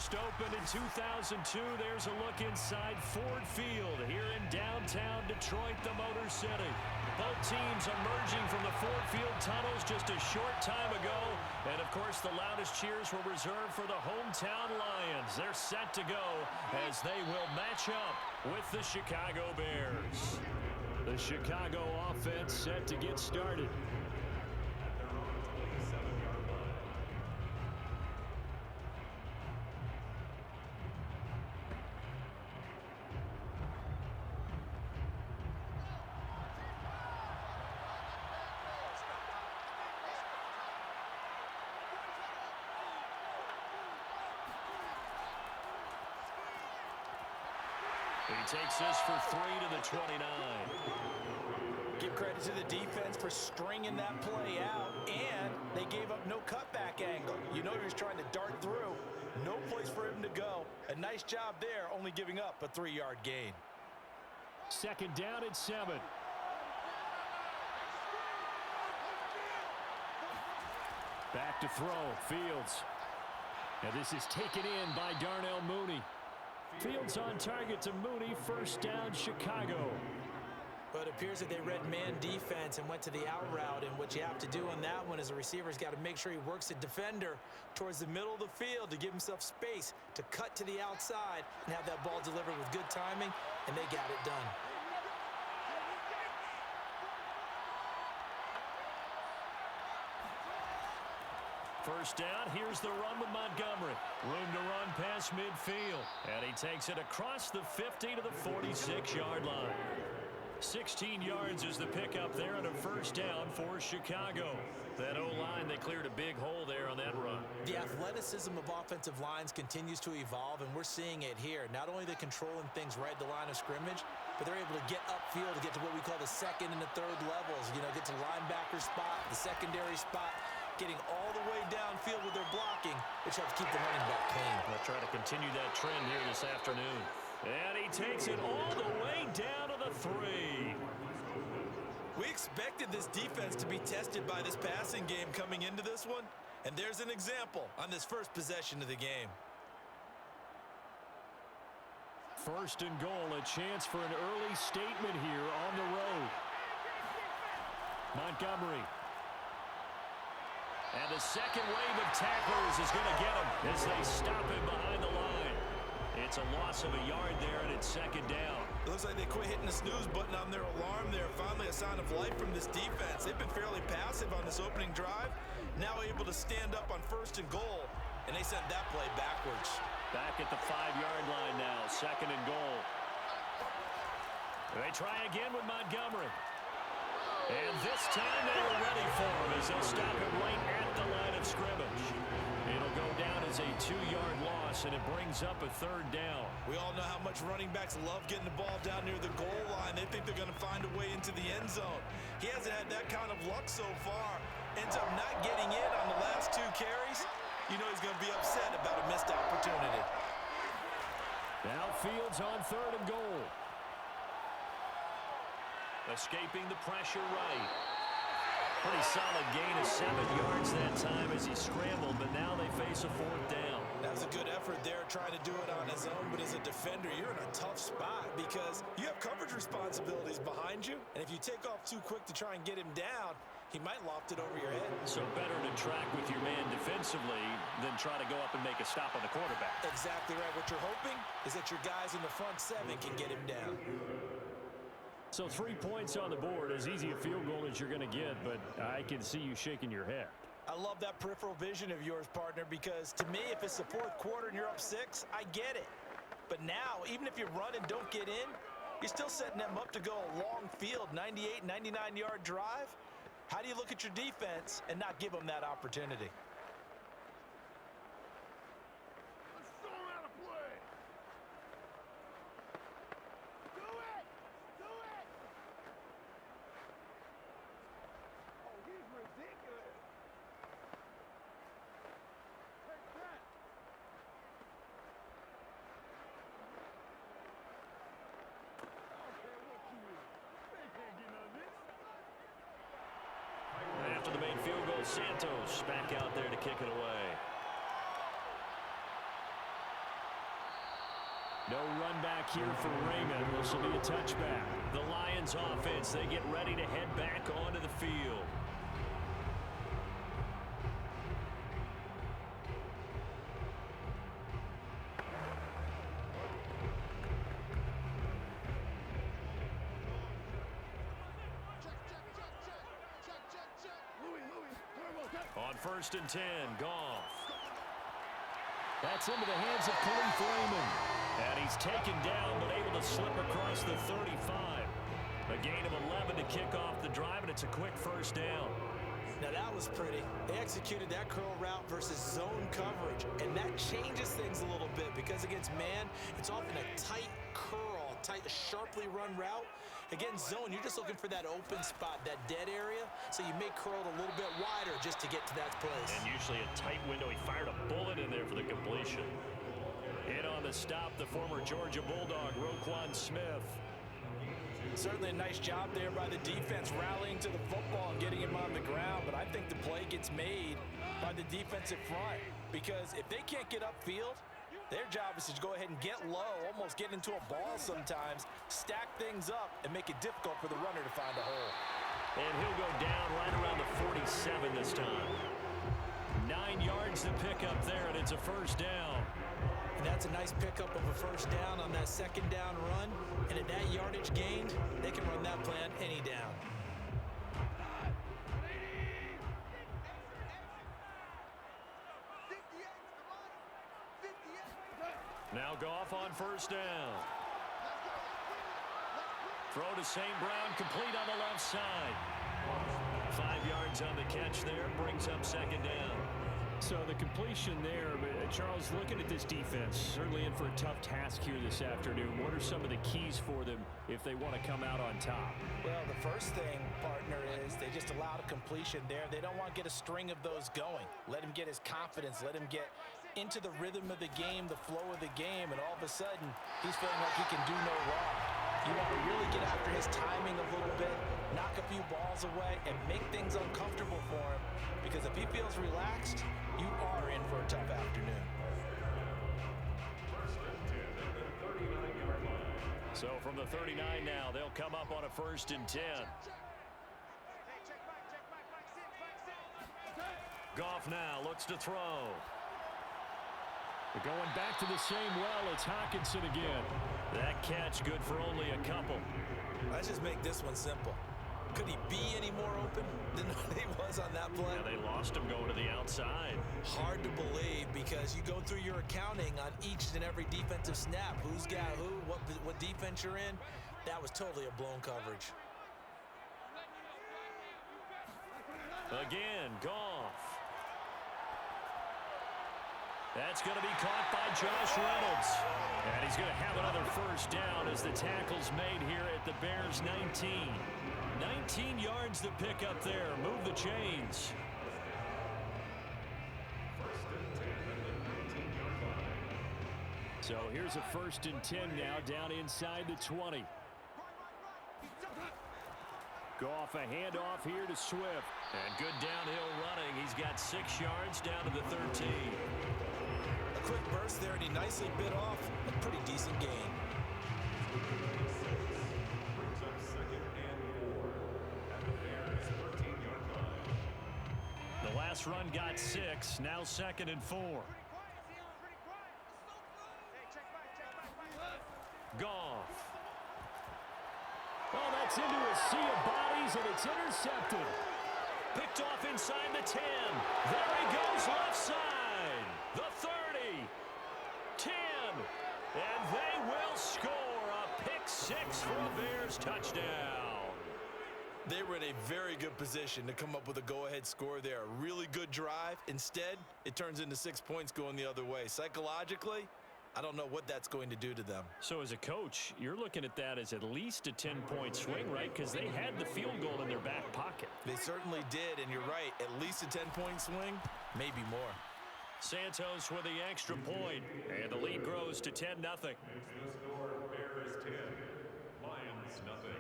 First opened in 2002. There's a look inside Ford Field here in downtown Detroit, the Motor City. Both teams emerging from the Ford Field tunnels just a short time ago. And, of course, the loudest cheers were reserved for the hometown Lions. They're set to go as they will match up with the Chicago Bears. The Chicago offense set to get started. He takes this for 3 to the 29. Give credit to the defense for stringing that play out, and they gave up no cutback angle. You know he was trying to dart through. No place for him to go. A nice job there, only giving up a 3-yard gain. Second down at 7. Back to throw, Fields. And this is taken in by Darnell Mooney. Fields on target to Mooney. First down, Chicago. But it appears that they read man defense and went to the out route. And what you have to do on that one is the receiver's got to make sure he works the defender towards the middle of the field to give himself space to cut to the outside and have that ball delivered with good timing, and they got it done. First down, here's the run with Montgomery. Room to run past midfield. And he takes it across the 50 to the 46-yard line. 16 yards is the pickup there and a first down for Chicago. That O-line, they cleared a big hole there on that run. The athleticism of offensive lines continues to evolve, and we're seeing it here. Not only are they controlling things right at the line of scrimmage, but they're able to get upfield to get to what we call the second and the third levels. You know, get to linebacker spot, the secondary spot, getting all the way downfield with their blocking, which helps keep the running back clean. They'll try to continue that trend here this afternoon. And he takes it all the way down to the 3. We expected this defense to be tested by this passing game coming into this one, and there's an example on this first possession of the game. First and goal, a chance for an early statement here on the road. Montgomery. And the second wave of tacklers is going to get him as they stop him behind the line. It's a loss of a yard there, and it's second down. It looks like they quit hitting the snooze button on their alarm there. Finally a sign of life from this defense. They've been fairly passive on this opening drive. Now able to stand up on first and goal, and they sent that play backwards. Back at the 5-yard line now, second and goal. They try again with Montgomery. And this time they were ready for him as they'll stop him right at the line of scrimmage. It'll go down as a 2-yard loss, and it brings up a third down. We all know how much running backs love getting the ball down near the goal line. They think they're going to find a way into the end zone. He hasn't had that kind of luck so far. Ends up not getting in on the last 2 carries. You know he's going to be upset about a missed opportunity. Now Fields on third and goal. Escaping the pressure right. Pretty solid gain of 7 yards that time as he scrambled, but now they face a fourth down. That was a good effort there, trying to do it on his own, but as a defender, you're in a tough spot because you have coverage responsibilities behind you, and if you take off too quick to try and get him down, he might loft it over your head. So better to track with your man defensively than try to go up and make a stop on the quarterback. Exactly right. What you're hoping is that your guys in the front 7 can get him down. So 3 points on the board, as easy a field goal as you're going to get, but I can see you shaking your head. I love that peripheral vision of yours, partner, because to me, if it's the fourth quarter and you're up 6, I get it. But now, even if you run and don't get in, you're still setting them up to go a long field, 98, 99-yard drive. How do you look at your defense and not give them that opportunity? After the main field goal, Santos back out there to kick it away. No run back here for Raymond. This will be a touchback. The Lions offense, they get ready to head back onto the field. On 1st and 10, Goff. That's into the hands of Khalif Raymond. And he's taken down, but able to slip across the 35. A gain of 11 to kick off the drive, and it's a quick first down. Now that was pretty. They executed that curl route versus zone coverage, and that changes things a little bit because against man, it's often a tight curl, tight, sharply run route. Against zone, you're just looking for that open spot, that dead area, so you may curl it a little bit wider just to get to that place. And usually a tight window. He fired a bullet in there for the completion. In on the stop, the former Georgia Bulldog, Roquan Smith. Certainly a nice job there by the defense, rallying to the football and getting him on the ground. But I think the play gets made by the defensive front because if they can't get upfield, their job is to go ahead and get low, almost get into a ball sometimes, stack things up, and make it difficult for the runner to find a hole. And he'll go down right around the 47 this time. 9 yards to pick up there, and it's a first down. And that's a nice pickup of a first down on that second down run. And at that yardage gained, they can run that play on any down. Now Goff on first down. Throw to St. Brown, complete on the left side. 5 yards on the catch there, brings up second down. So the completion there, Charles, looking at this defense, certainly in for a tough task here this afternoon. What are some of the keys for them if they want to come out on top? Well, the first thing, partner, is they just allowed a completion there. They don't want to get a string of those going. Let him get his confidence. Let him get into the rhythm of the game, the flow of the game, and all of a sudden, he's feeling like he can do no wrong. You want to really get after his timing a little bit, knock a few balls away, and make things uncomfortable for him. Because if he feels relaxed, you are in for a tough afternoon. So from the 39 now, they'll come up on a 1st and 10. Goff now looks to throw. They're going back to the same well. It's Hockenson again. That catch good for only a couple. Let's just make this one simple. Could he be any more open than he was on that play? Yeah, they lost him going to the outside. Hard to believe because you go through your accounting on each and every defensive snap. Who's got who, what defense you're in. That was totally a blown coverage. Again, Goff. That's going to be caught by Josh Reynolds. And he's going to have another first down as the tackle's made here at the Bears 19. 19 yards to pick up there. Move the chains. So here's a 1st and 10 now down inside the 20. Goff, a handoff here to Swift. And good downhill running. He's got 6 yards down to the 13. A quick burst there, and he nicely bit off a pretty decent gain. The last run got 6. Now 2nd and 4. Goff. Oh, that's into a sea of bodies, and it's intercepted. Picked off inside the 10. There he goes left side. The 30. 10. And they will score a pick 6 for a Bears touchdown. They were in a very good position to come up with a go-ahead score there. A really good drive. Instead, it turns into 6 points going the other way. Psychologically, I don't know what that's going to do to them. So as a coach, you're looking at that as at least a 10-point swing, right? Because they had the field goal in their back pocket. They certainly did, and you're right. At least a 10-point swing, maybe more. Santos with the extra point, and the lead grows to 10-0. Bears 10, Lions nothing.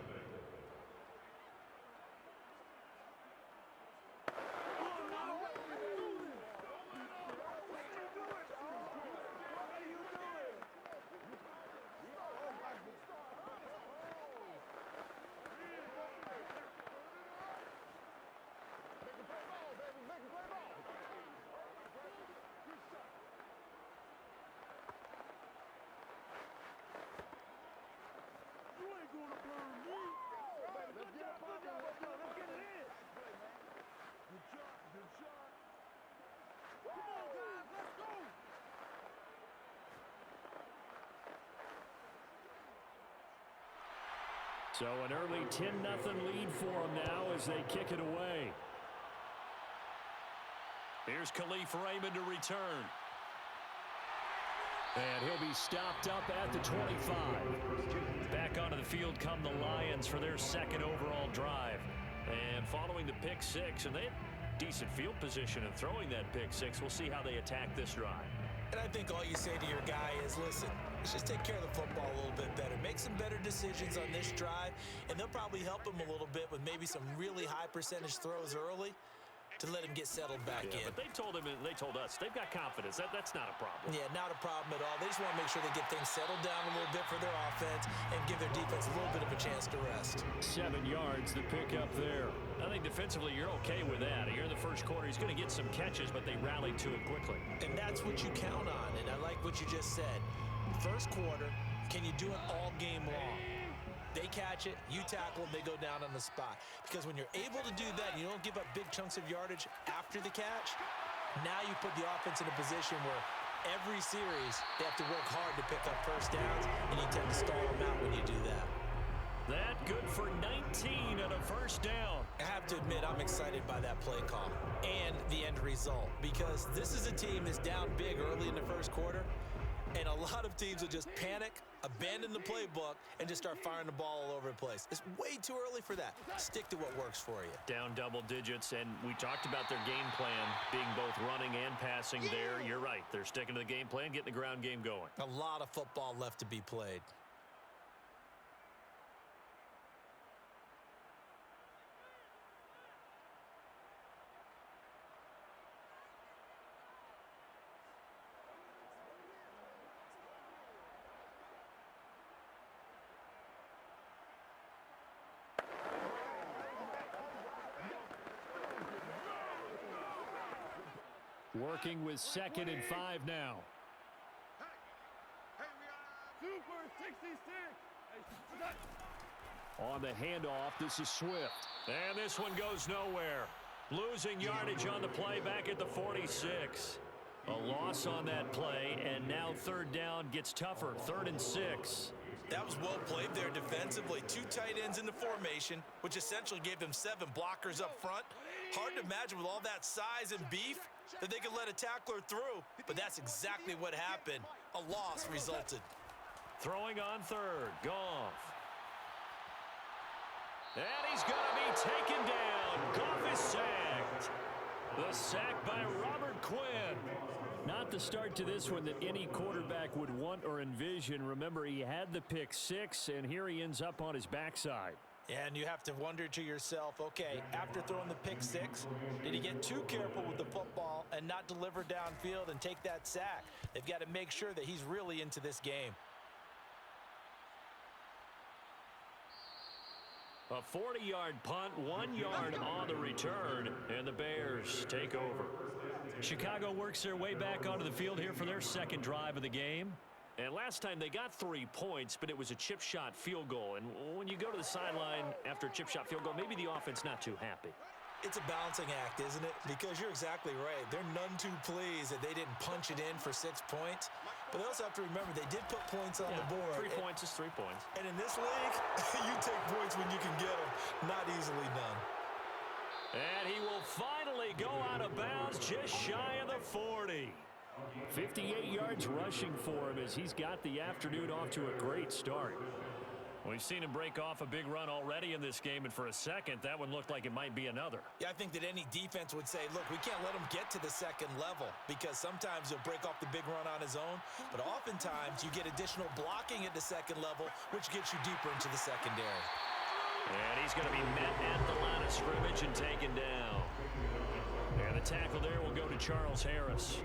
So an early 10-0 lead for them now as they kick it away. Here's Khalif Raymond to return. And he'll be stopped up at the 25. Back onto the field come the Lions for their second overall drive. And following the pick six, and they had decent field position in throwing that pick six. We'll see how they attack this drive. And I think all you say to your guy is, listen, let's just take care of the football a little bit better. Make some better decisions on this drive, and they'll probably help him a little bit with maybe some really high percentage throws early to let him get settled back in. But they told him, and they told us, they've got confidence. That's not a problem. Yeah, not a problem at all. They just want to make sure they get things settled down a little bit for their offense and give their defense a little bit of a chance to rest. 7 yards, the pick up there. I think defensively you're okay with that. Here in the first quarter, he's going to get some catches, but they rallied to it quickly. And that's what you count on, and I like what you just said. First quarter, can you do it all game long? They catch it, you tackle them, they go down on the spot. Because when you're able to do that, you don't give up big chunks of yardage after the catch, now you put the offense in a position where every series they have to work hard to pick up first downs, and you tend to stall them out when you do that. That good for 19 and a first down. I have to admit, I'm excited by that play call and the end result, because this is a team that's down big early in the first quarter, and a lot of teams will just panic, abandon the playbook, and just start firing the ball all over the place. It's way too early for that. Stick to what works for you. Down double digits, and we talked about their game plan being both running and passing there. You're right. They're sticking to the game plan, getting the ground game going. A lot of football left to be played. Working with 2nd and 5 now. On the handoff, this is Swift. And this one goes nowhere. Losing yardage on the play back at the 46. A loss on that play, and now third down gets tougher. 3rd and 6. That was well played there defensively. 2 tight ends in the formation, which essentially gave them 7 blockers up front. Hard to imagine with all that size and beef that they could let a tackler through, but that's exactly what happened. A loss resulted. Throwing on 3rd, Goff. And he's going to be taken down. Goff is sacked. The sack by Robert Quinn. Not the start to this one that any quarterback would want or envision. Remember, he had the pick 6, and here he ends up on his backside. And you have to wonder to yourself, okay, after throwing the pick 6, did he get too careful with the football and not deliver downfield and take that sack? They've got to make sure that he's really into this game. A 40-yard punt, 1 yard on the return, and the Bears take over. Chicago works their way back onto the field here for their second drive of the game. And last time they got 3 points, but it was a chip shot field goal. And when you go to the sideline after a chip shot field goal, maybe the offense not too happy. It's a balancing act, isn't it? Because you're exactly right. They're none too pleased that they didn't punch it in for 6 points. But they also have to remember they did put points on the board. 3 points is 3 points. And in this league, you take points when you can get them. Not easily done. And he will finally go out of bounds just shy of the 40. 58 yards rushing for him as he's got the afternoon off to a great start. We've seen him break off a big run already in this game, and for a second, that one looked like it might be another. Yeah, I think that any defense would say, look, we can't let him get to the second level, because sometimes he'll break off the big run on his own, but oftentimes you get additional blocking at the second level, which gets you deeper into the secondary. And he's going to be met at the line of scrimmage and taken down. And the tackle there will go to Charles Harris.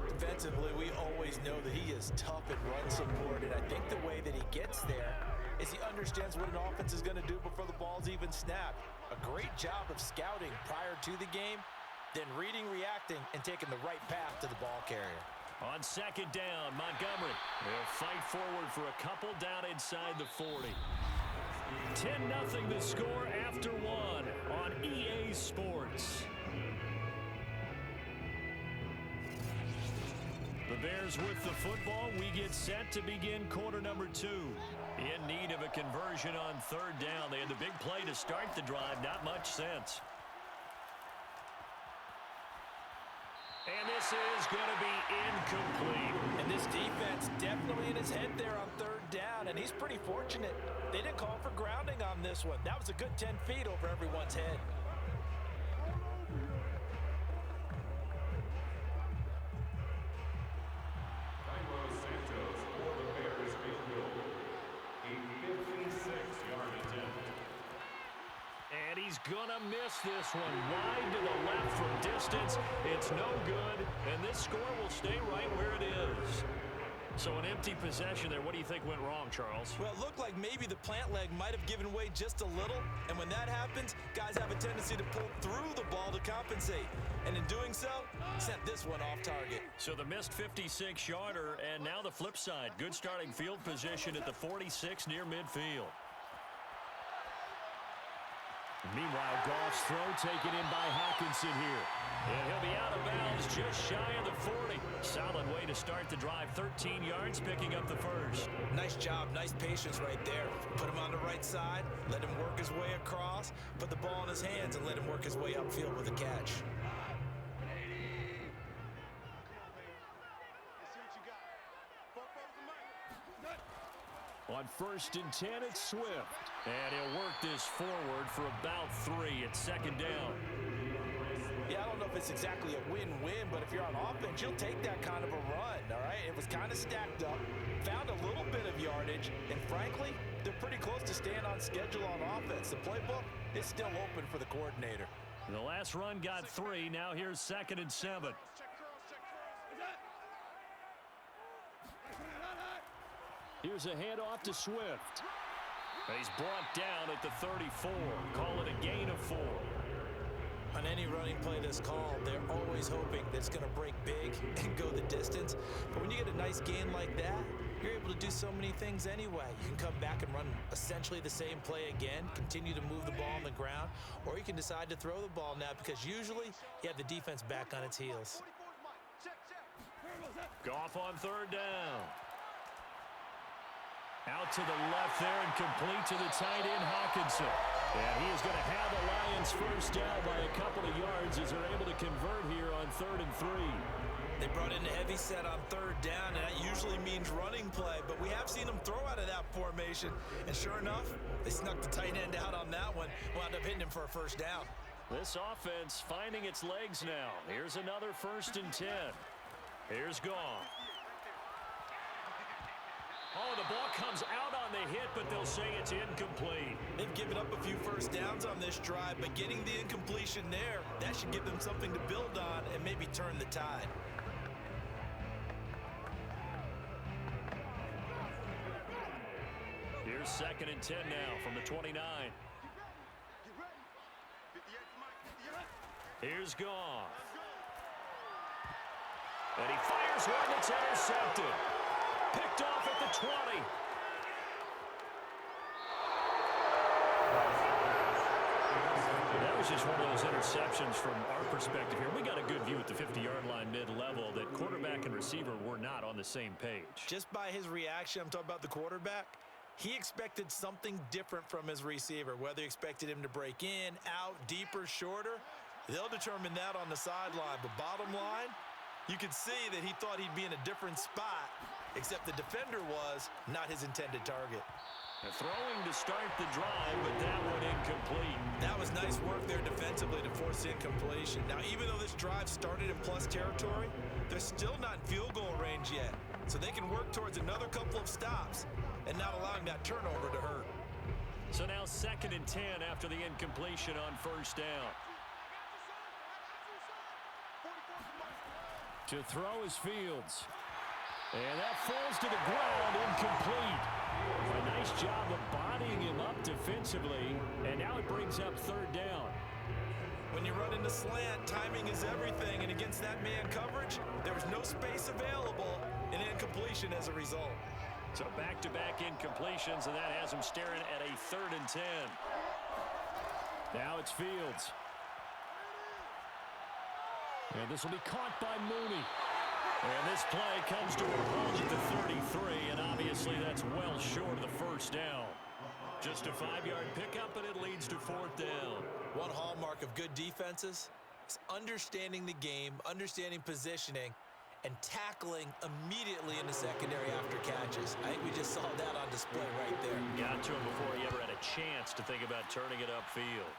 Defensively, we always know that he is tough at run support, and I think the way that he gets there is he understands what an offense is going to do before the ball's even snapped. A great job of scouting prior to the game, then reading, reacting, and taking the right path to the ball carrier. On second down, Montgomery will fight forward for a couple down inside the 40. 10-0 the score after 1 on EA Sports. The Bears with the football. We get set to begin quarter number 2. In need of a conversion on third down. They had the big play to start the drive. Not much sense. And this is going to be incomplete. And this defense definitely in his head there on third down, and he's pretty fortunate. They didn't call for grounding on this one. That was a good 10 feet over everyone's head. And he's going to miss this one. Wide to the left from distance. It's no good, and this score will stay right where it is. So an empty possession there. What do you think went wrong, Charles? Well, it looked like maybe the plant leg might have given way just a little, and when that happens, guys have a tendency to pull through the ball to compensate. And in doing so, sent this one off target. So the missed 56-yarder, and now the flip side. Good starting field position at the 46 near midfield. Meanwhile, Goff's throw taken in by Hawkinson here. And he'll be out of bounds just shy of the 40. Solid way to start the drive. 13 yards, picking up the first. Nice job, nice patience right there. Put him on the right side, let him work his way across, put the ball in his hands, and let him work his way upfield with a catch. On 1st and 10, it's Swift. And he'll work this forward for about 3 at second down. Yeah, I don't know if it's exactly a win-win, but if you're on offense, you'll take that kind of a run, all right? It was kind of stacked up, found a little bit of yardage, and frankly, they're pretty close to staying on schedule on offense. The playbook is still open for the coordinator. The last run got 3. Now here's 2nd and 7. Here's a handoff to Swift. He's brought down at the 34. Call it a gain of 4. On any running play that's called, they're always hoping that it's going to break big and go the distance. But when you get a nice gain like that, you're able to do so many things anyway. You can come back and run essentially the same play again, continue to move the ball on the ground, or you can decide to throw the ball now because usually you have the defense back on its heels. Goff on third down. Out to the left there and complete to the tight end, Hawkinson. And he is going to have the Lions first down by a couple of yards as they're able to convert here on 3rd and 3. They brought in a heavy set on third down, and that usually means running play, but we have seen them throw out of that formation. And sure enough, they snuck the tight end out on that one, wound up hitting him for a first down. This offense finding its legs now. Here's another 1st and 10. Here's Goff. Oh, the ball comes out on the hit, but they'll say it's incomplete. They've given up a few first downs on this drive, but getting the incompletion there, that should give them something to build on and maybe turn the tide. Here's 2nd and 10 now from the 29. Here's Goff. And he fires one that's intercepted. Picked off at the 20. That was just one of those interceptions from our perspective here. We got a good view at the 50-yard line mid-level that quarterback and receiver were not on the same page. Just by his reaction, I'm talking about the quarterback, he expected something different from his receiver, whether he expected him to break in, out, deeper, shorter. They'll determine that on the sideline. But bottom line, you could see that he thought he'd be in a different spot, except the defender was not his intended target. Throwing to start the drive, but that one incomplete. That was nice work there defensively to force the incompletion. Now, even though this drive started in plus territory, they're still not in field goal range yet. So they can work towards another couple of stops and not allowing that turnover to hurt. So now 2nd and 10 after the incompletion on first down. To throw is Fields. And that falls to the ground, incomplete. A nice job of bodying him up defensively, and now it brings up 3rd down. When you run into slant, timing is everything, and against that man coverage, there was no space available, and incompletion as a result. So back-to-back incompletions, and that has him staring at a 3rd and 10. Now it's Fields. And this will be caught by Mooney. And this play comes to a halt at the 33, and obviously that's well short of the first down. Just a 5-yard pickup, and it leads to 4th down. One hallmark of good defenses is understanding the game, understanding positioning, and tackling immediately in the secondary after catches. I think we just saw that on display right there. Got to him before he ever had a chance to think about turning it upfield.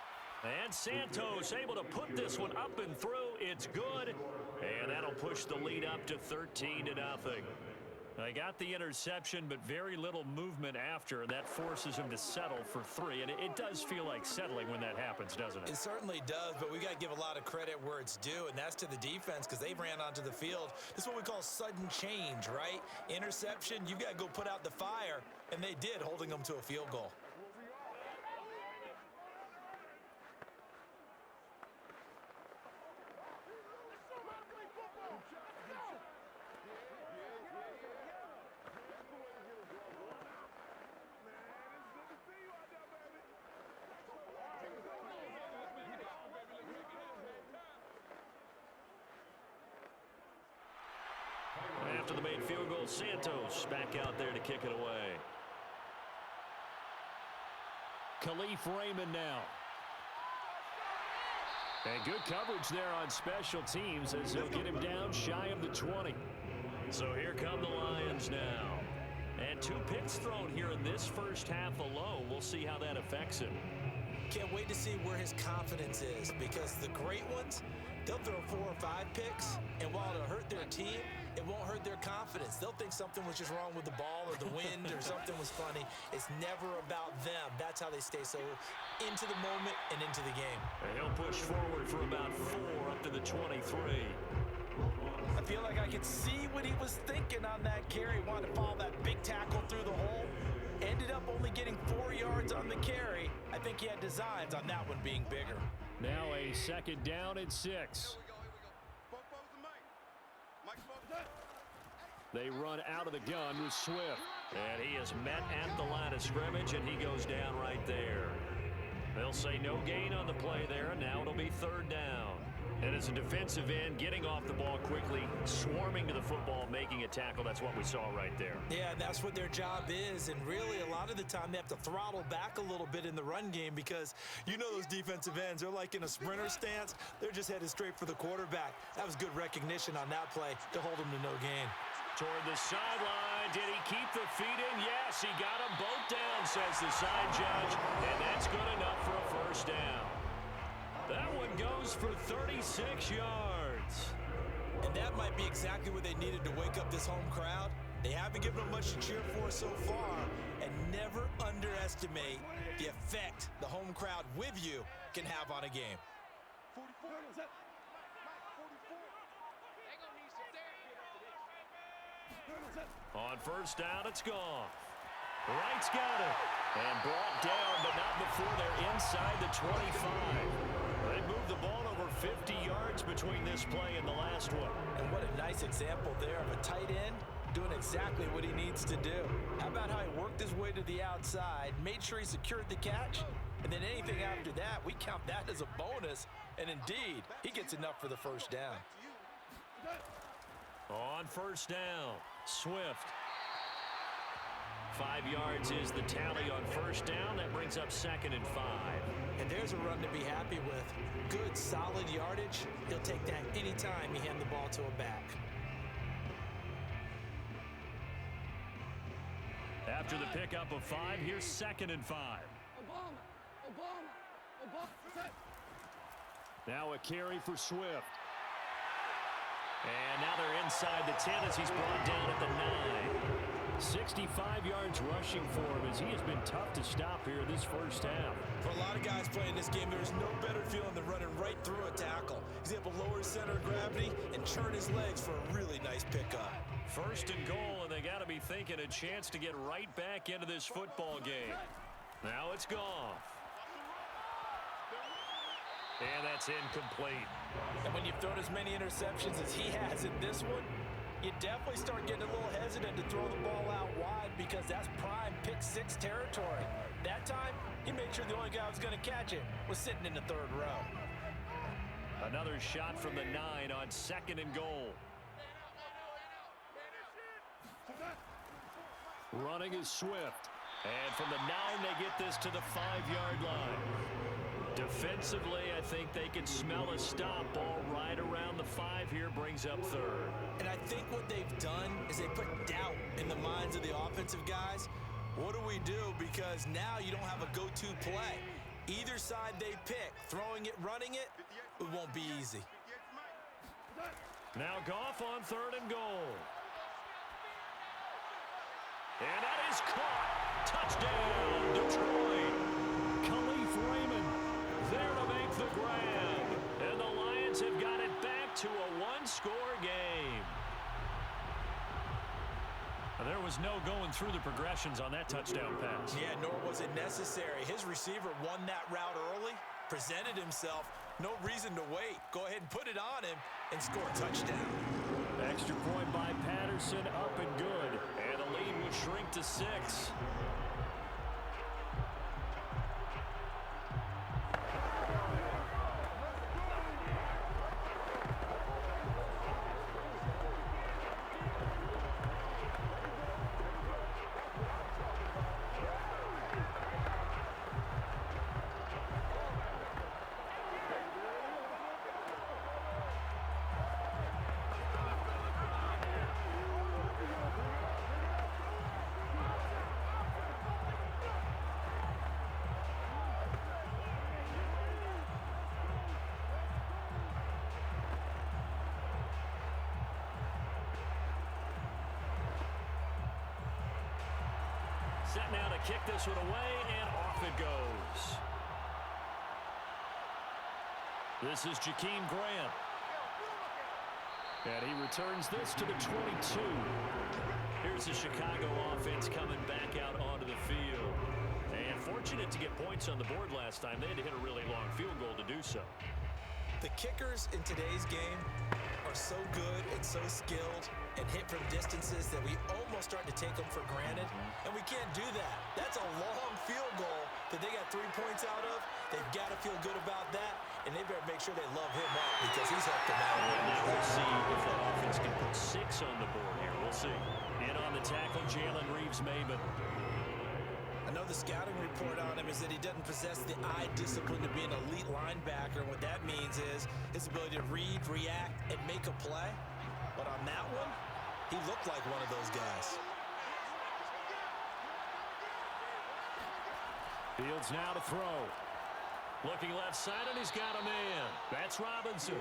And Santos able to put this one up and through. It's good. And that'll push the lead up to 13-0. They got the interception, but very little movement after, and that forces him to settle for 3. And it does feel like settling when that happens, doesn't it? It certainly does, but we got to give a lot of credit where it's due, and that's to the defense because they ran onto the field. This is what we call sudden change, right? Interception, you got to go put out the fire, and they did, holding them to a field goal. After the made field goal, Santos back out there to kick it away. Khalif Raymond now. And good coverage there on special teams as they'll get him down shy of the 20. So here come the Lions now. And 2 picks thrown here in this first half alone. We'll see how that affects him. Can't wait to see where his confidence is because the great ones, they'll throw 4 or 5 picks, and while it'll hurt their team, it won't hurt their confidence. They'll think something was just wrong with the ball or the wind or something was funny. It's never about them. That's how they stay so into the moment and into the game. And he'll push forward for about 4 up to the 23. I feel like I could see what he was thinking on that carry. Wanted to follow that big tackle through the hole. Ended up only getting 4 yards on the carry. I think he had designs on that one being bigger. Now a 2nd down and 6. They run out of the gun with Swift. And he is met at the line of scrimmage, and he goes down right there. They'll say no gain on the play there, and now it'll be 3rd down. And as a defensive end, getting off the ball quickly, swarming to the football, making a tackle, that's what we saw right there. Yeah, and that's what their job is, and really a lot of the time they have to throttle back a little bit in the run game because you know those defensive ends, they're like in a sprinter stance. They're just headed straight for the quarterback. That was good recognition on that play to hold them to no gain. Toward the sideline, did he keep the feet in? Yes, he got them both down, says the side judge, and that's good enough for a 1st down. That one goes for 36 yards. And that might be exactly what they needed to wake up this home crowd. They haven't given them much to cheer for so far, and never underestimate the effect the home crowd with you can have on a game. On 1st down, it's gone. Wright's got it. And brought down, but not before they're inside the 25. They moved the ball over 50 yards between this play and the last one. And what a nice example there of a tight end doing exactly what he needs to do. How about how he worked his way to the outside, made sure he secured the catch, and then anything after that, we count that as a bonus. And indeed, he gets enough for the 1st down. On 1st down, Swift. 5 yards is the tally on 1st down. That brings up 2nd and 5. And there's a run to be happy with. Good, solid yardage. He'll take that anytime you hand the ball to a back. After the pickup of 5, here's 2nd and 5. Now a carry for Swift. And now they're inside the 10 as he's brought down at the 9. 65 yards rushing for him as he has been tough to stop here this 1st half. For a lot of guys playing this game, there's no better feeling than running right through a tackle. He's able to lower his center of gravity and churn his legs for a really nice pickup. 1st and goal, and they got to be thinking a chance to get right back into this football game. Now it's Goff. And that's incomplete. And when you've thrown as many interceptions as he has in this one, you definitely start getting a little hesitant to throw the ball out wide because that's prime pick 6 territory. That time, he made sure the only guy who was going to catch it was sitting in the 3rd row. Another shot from the 9 on 2nd and goal. Running is Swift. And from the 9, they get this to the 5-yard line. Defensively, I think they can smell a stop. Ball right around the 5 here, brings up third. And I think what they've done is they put doubt in the minds of the offensive guys. What do we do? Because now you don't have a go-to play. Either side they pick, throwing it, running it, it won't be easy. Now Goff on 3rd and goal. And that is caught. Touchdown, Detroit. Khalif Raymond there to make the grab. And the Lions have got it back to a 1-score game. There was no going through the progressions on that touchdown pass. Yeah, nor was it necessary. His receiver won that route early, presented himself. No reason to wait. Go ahead and put it on him and score a touchdown. Extra point by Patterson, up and good. And the lead will shrink to 6. Set now to kick this one away, and off it goes. This is Jakeem Grant. And he returns this to the 22. Here's the Chicago offense coming back out onto the field. And fortunate to get points on the board last time. They had to hit a really long field goal to do so. The kickers in today's game are so good and so skilled and hit from distances that we almost start to take them for granted, and we can't do that. That's a long field goal that they got 3 points out of. They've got to feel good about that, and they better make sure they love him up because he's helped them out. Now we'll see if the offense can put 6 on the board here. We'll see. In on the tackle, Jalen Reeves-Maybin. I know the scouting report on him is that he doesn't possess the eye discipline to be an elite linebacker, and what that means is his ability to read, react, and make a play. But on that one, he looked like one of those guys. Fields now to throw. Looking left side, and he's got a man. That's Robinson.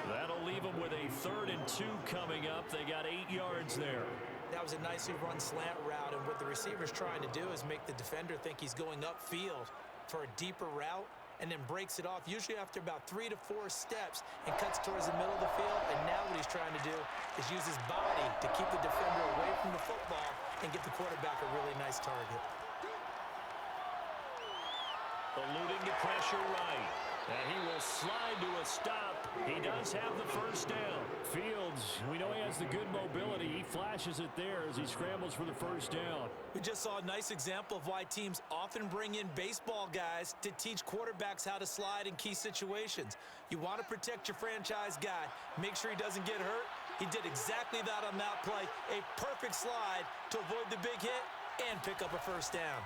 That'll leave him with a 3rd and 2 coming up. They got 8 yards there. That was a nicely run slant route, and what the receiver's trying to do is make the defender think he's going upfield for a deeper route and then breaks it off, usually after about 3 to 4 steps, and cuts towards the middle of the field. And now what he's trying to do is use his body to keep the defender away from the football and get the quarterback a really nice target. Eluding the pressure right. And he will slide to a stop. He does have the first down. Fields, we know he has the good mobility. He flashes it there as he scrambles for the first down. We just saw a nice example of why teams often bring in baseball guys to teach quarterbacks how to slide in key situations. You want to protect your franchise guy. Make sure he doesn't get hurt. He did exactly that on that play. A perfect slide to avoid the big hit and pick up a first down.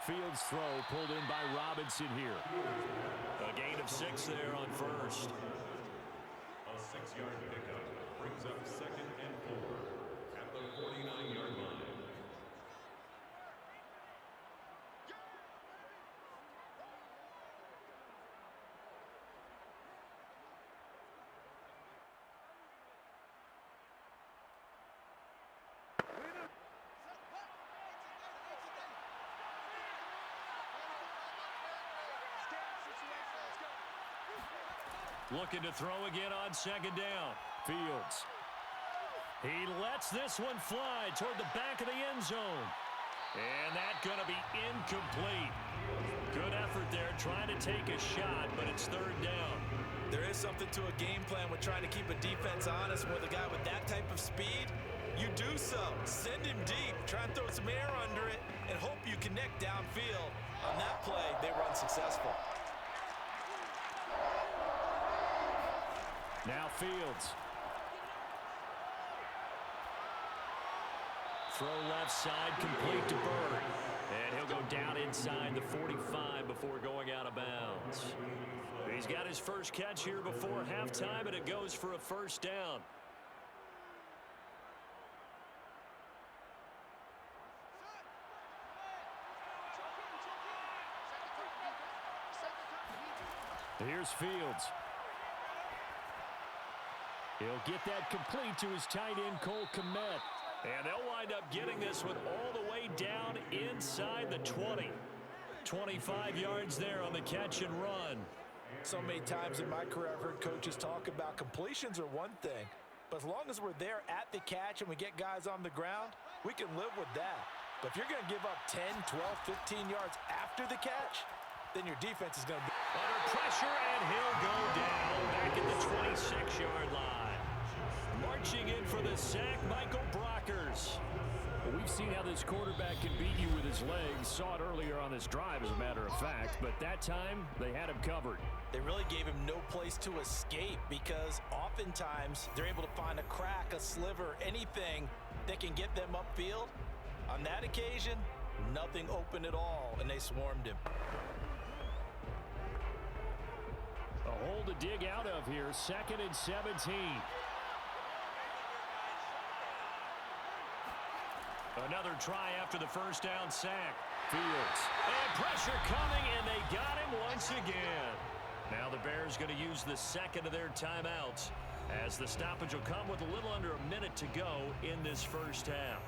Fields throw pulled in by Robinson here. A gain of 6 there on first. A 6-yard pickup brings up 2nd and 4 at the 49-yard line. Looking to throw again on 2nd down. Fields. He lets this one fly toward the back of the end zone. And that's going to be incomplete. Good effort there trying to take a shot, but it's 3rd down. There is something to a game plan with trying to keep a defense honest. With a guy with that type of speed, you do so. Send him deep, try and throw some air under it, and hope you connect downfield. On that play, they were unsuccessful. Now Fields. Throw left side, complete to Bird. And he'll go down inside the 45 before going out of bounds. He's got his first catch here before halftime, and it goes for a first down. Here's Fields. He'll get that complete to his tight end, Cole Kmet. And they'll wind up getting this one all the way down inside the 20. 25 yards there on the catch and run. So many times in my career, I've heard coaches talk about completions are one thing. But as long as we're there at the catch and we get guys on the ground, we can live with that. But if you're going to give up 10, 12, 15 yards after the catch, then your defense is going to be under pressure, and he'll go down back at the 26-yard line. Marching in for the sack, Michael Brockers. Well, we've seen how this quarterback can beat you with his legs. Saw it earlier on this drive, as a matter of fact. But that time, they had him covered. They really gave him no place to escape because oftentimes they're able to find a crack, a sliver, anything that can get them upfield. On that occasion, nothing open at all, and they swarmed him. A hole to dig out of here. 2nd and 17. Another try after the first down sack. Fields. And pressure coming, and they got him once again. Now the Bears going to use the second of their timeouts as the stoppage will come with a little under a minute to go in this first half.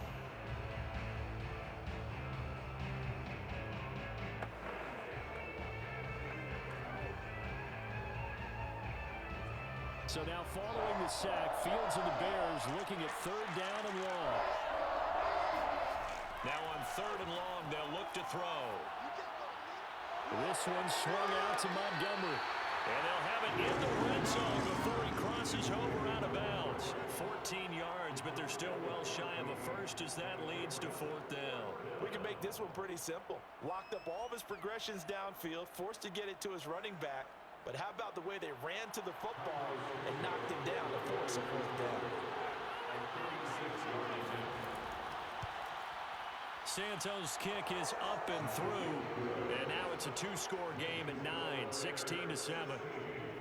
So now following the sack, Fields and the Bears looking at 3rd down and long. Now on 3rd and long, they'll look to throw. This one swung out to Montgomery. And they'll have it in the red zone before he crosses over out of bounds. 14 yards, but they're still well shy of a first as that leads to 4th down. We can make this one pretty simple. Locked up all of his progressions downfield, forced to get it to his running back. But how about the way they ran to the football and knocked him down to force a 4th down? Santos' kick is up and through. And now it's a 2-score game at 9, 16-7.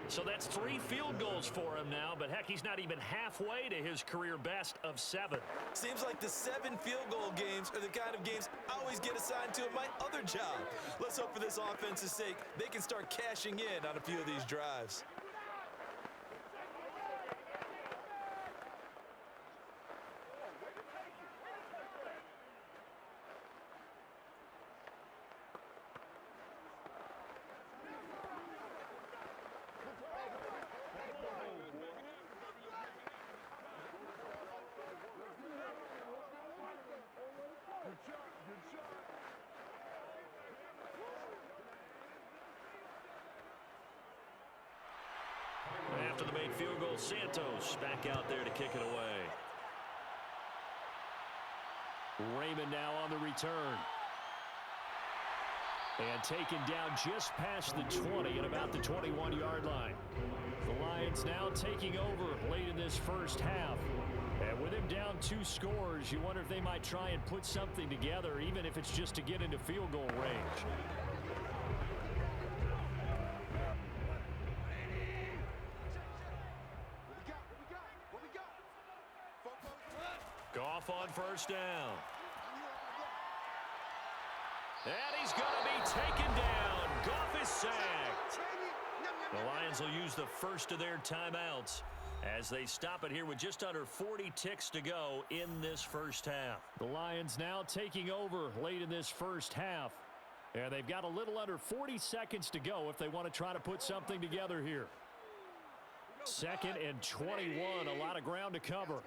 So that's 3 field goals for him now, but heck, he's not even halfway to his career best of 7. Seems like the 7 field goal games are the kind of games I always get assigned to at my other job. Let's hope for this offense's sake they can start cashing in on a few of these drives. After the made field goal, Santos back out there to kick it away. Raymond now on the return. And taken down just past the 20 at about the 21-yard line. The Lions now taking over late in this first half. And with him down 2 scores, you wonder if they might try and put something together, even if it's just to get into field goal range. Goff on first down. And he's going to be taken down. Goff is sacked. The Lions will use the first of their timeouts as they stop it here with just under 40 ticks to go in this first half. The Lions now taking over late in this first half. And they've got a little under 40 seconds to go if they want to try to put something together here. 2nd and 21, a lot of ground to cover.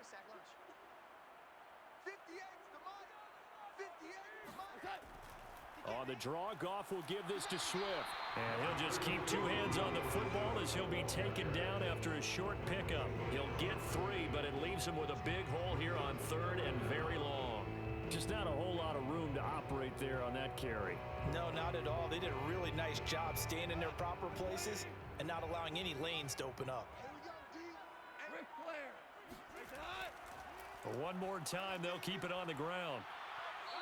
On the draw, Goff will give this to Swift. And he'll just keep 2 hands on the football as he'll be taken down after a short pickup. He'll get 3, but it leaves him with a big hole here on 3rd and very long. Just not a whole lot of room to operate there on that carry. No, not at all. They did a really nice job staying in their proper places and not allowing any lanes to open up. One more time, they'll keep it on the ground.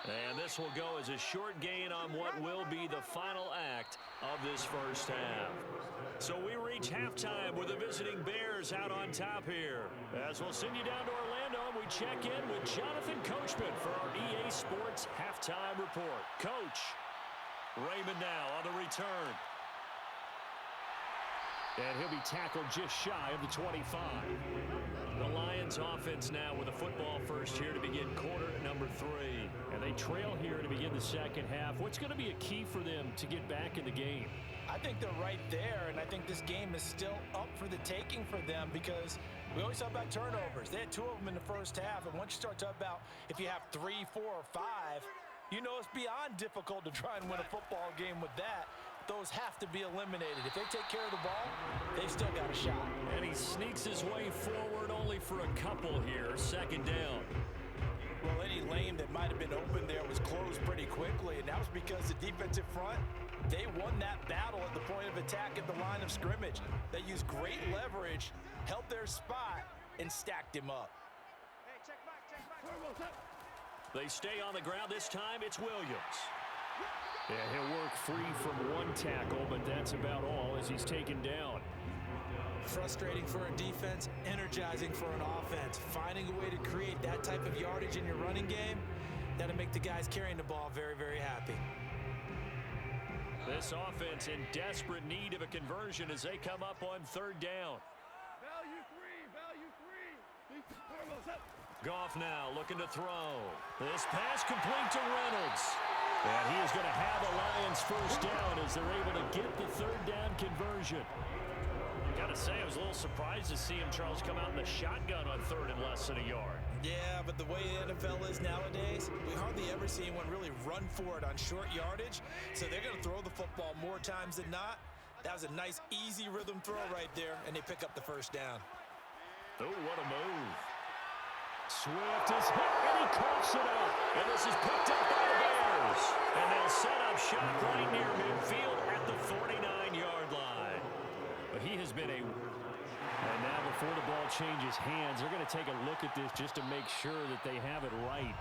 And this will go as a short gain on what will be the final act of this first half. So we reach halftime with the visiting Bears out on top here. As we'll send you down to Orlando, we check in with Jonathan Coachman for our EA Sports Halftime Report. Coach, Raymond now on the return. And he'll be tackled just shy of the 25. The Lions offense now with a football first here to begin quarter number 3. And they trail here to begin the second half. What's going to be a key for them to get back in the game? I think they're right there, and I think this game is still up for the taking for them because we always talk about turnovers. They had 2 of them in the first half, and once you start talking about if you have 3, 4, or 5, you know it's beyond difficult to try and win a football game with that. Those have to be eliminated. If they take care of the ball, they've still got a shot. And he sneaks his way forward only for a couple here. Second down. Well, any lane that might have been open there was closed pretty quickly, and that was because the defensive front, they won that battle at the point of attack at the line of scrimmage. They used great leverage, held their spot, and stacked him up. Hey, check back. They stay on the ground. This time it's Williams. Yeah, he'll work free from one tackle, but that's about all as he's taken down. Frustrating for a defense, energizing for an offense. Finding a way to create that type of yardage in your running game, that'll make the guys carrying the ball very, very happy. This offense in desperate need of a conversion as they come up on third down. Value three. Goff now looking to throw. This pass complete to Reynolds. And he is going to have a Lions first down as they're able to get the third down conversion. Got to say, I was a little surprised to see him, Charles, come out in the shotgun on third and less than a yard. Yeah, but the way the NFL is nowadays, we hardly ever see anyone really run for it on short yardage. So they're going to throw the football more times than not. That was a nice, easy rhythm throw right there, and they pick up the first down. Oh, what a move. Swift is hit, and he coughs it up. And this is picked up by the Bears. And they'll set up shop right near midfield at the 49-yard line. But he has been a... And now before the ball changes hands, they're going to take a look at this just to make sure that they have it right.